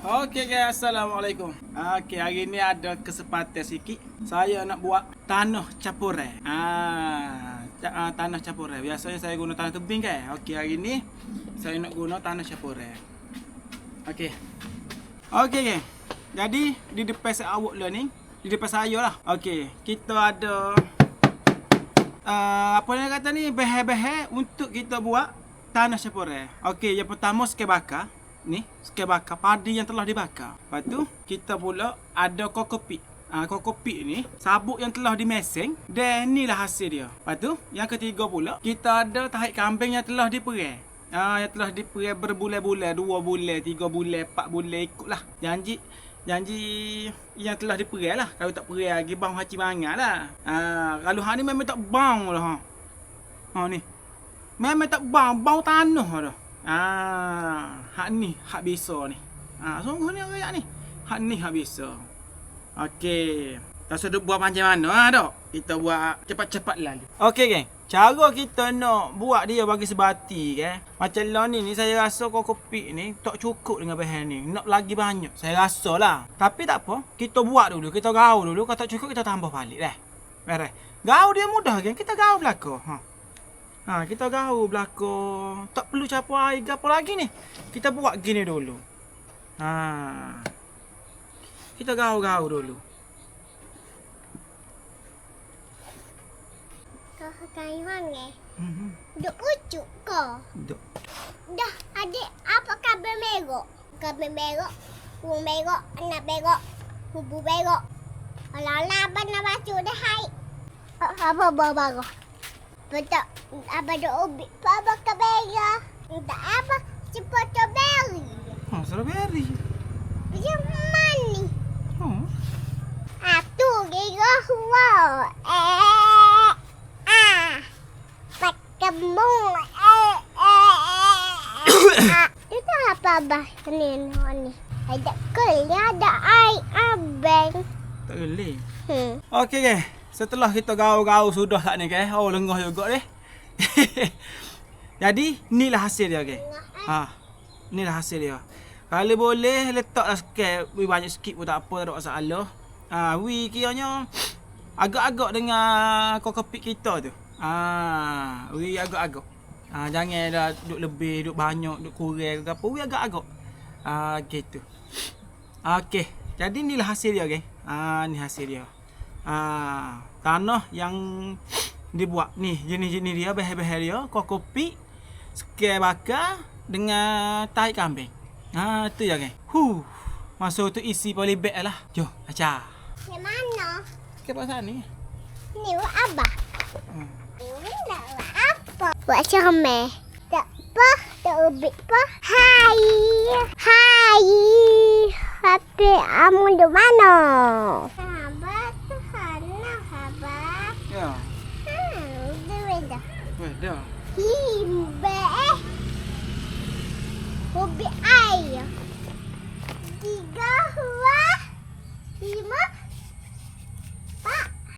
Okey guys, Assalamualaikum. Okey, hari ni ada kesempatan sikit. Saya nak buat tanah capuran. Tanah capuran. Biasanya saya guna tanah tebing kan. Okey, hari ni saya nak guna tanah capuran. Okey. Okey geng. Jadi di depan saya awak lah ni, di depan saya lah. Okey, kita ada apa yang kata ni, bahan-bahan untuk kita buat tanah capuran. Okey, yang pertama sekali bakar. Ni, sekali bakar padi yang telah dibakar. Lepas tu, kita pula ada kokopit. Kokopit ni, sabuk yang telah dimeseng. Dan inilah hasil dia. Lepas tu, yang ketiga pula, kita ada tahi kambing yang telah diperai. Yang telah diperai berbulan-bulan, 2 bulan, 3 bulan, 4 bulan, ikutlah. Janji yang telah diperai lah. Kalau tak perai lagi, bang haci banyak lah. Kalau hang ni memang tak bang lah. Ni. Memang tak bang tanah dah. Hak ni, hak biasa ni. Sungguh ni orang ni. Hak ni hak biasa. Okey. Tak sedut buat macam mana dah. Kita buat cepat-cepat lalu. Okey geng. Cara kita nak buat dia bagi sebati kan. Macam lah ni saya rasa kokopit ni tak cukup dengan bahan ni. Nak lagi banyak. Saya rasa lah. Tapi tak apa. Kita buat dulu. Kita gaul dulu. Kalau tak cukup kita tambah balik dah. Beres. Gaul dia mudah geng. Kita gaul belakang. Kita gaul belakang. Tak perlu campur air ke apa lagi ni. Kita buat gini dulu. Kita gaul dulu. Kau kain wangi. Duk pucuk kau. Duk. Dah adik apa kabel merah? Kabel merah. Burung merah, anak merah. Bubu merah. Alah-alah abang nak baca dah hai. Apa baru? Betul. Abang dah ubik. Apa kabel merah? Tak apa. Cepat strawberry. Strawberry. Macam mana ni? Tu kira wow. Pakemung. Itu apa bah ni? Ada keli, ada air abang. Tak boleh. Okey ke. Setelah kita gaul-gaul sudah tak ni ke. Oh lengah juga deh. Jadi inilah hasil dia ke. Inilah hasil dia. Kalau boleh letaklah sikit, banyak sikit pun tak apa, tak ada masalah. Kiranya agak-agak dengan kokopit kita tu. Agak-agak. Jangan dah duk lebih, duk banyak, duk kurang ke apa. Agak-agak. Gitu. Okey. Jadi inilah hasil dia, geng. Ni hasil dia. Tanah yang dibuat ni, jenis-jenis dia, bahan-bahan dia, kokopit, sekali bakar dengan tahi kambing. Tu je, geng. Masuk tu isi polybag lah. Jom, baca. Yang mana? Ke pasal ni. Ni buat abah. Ini nak buat apa? Buat cermeh. Tak apa, tak ubik apa. Hai. Tapi amun di mana? Abah tu sana, abah. Ya. Dah. Dah. Himbe.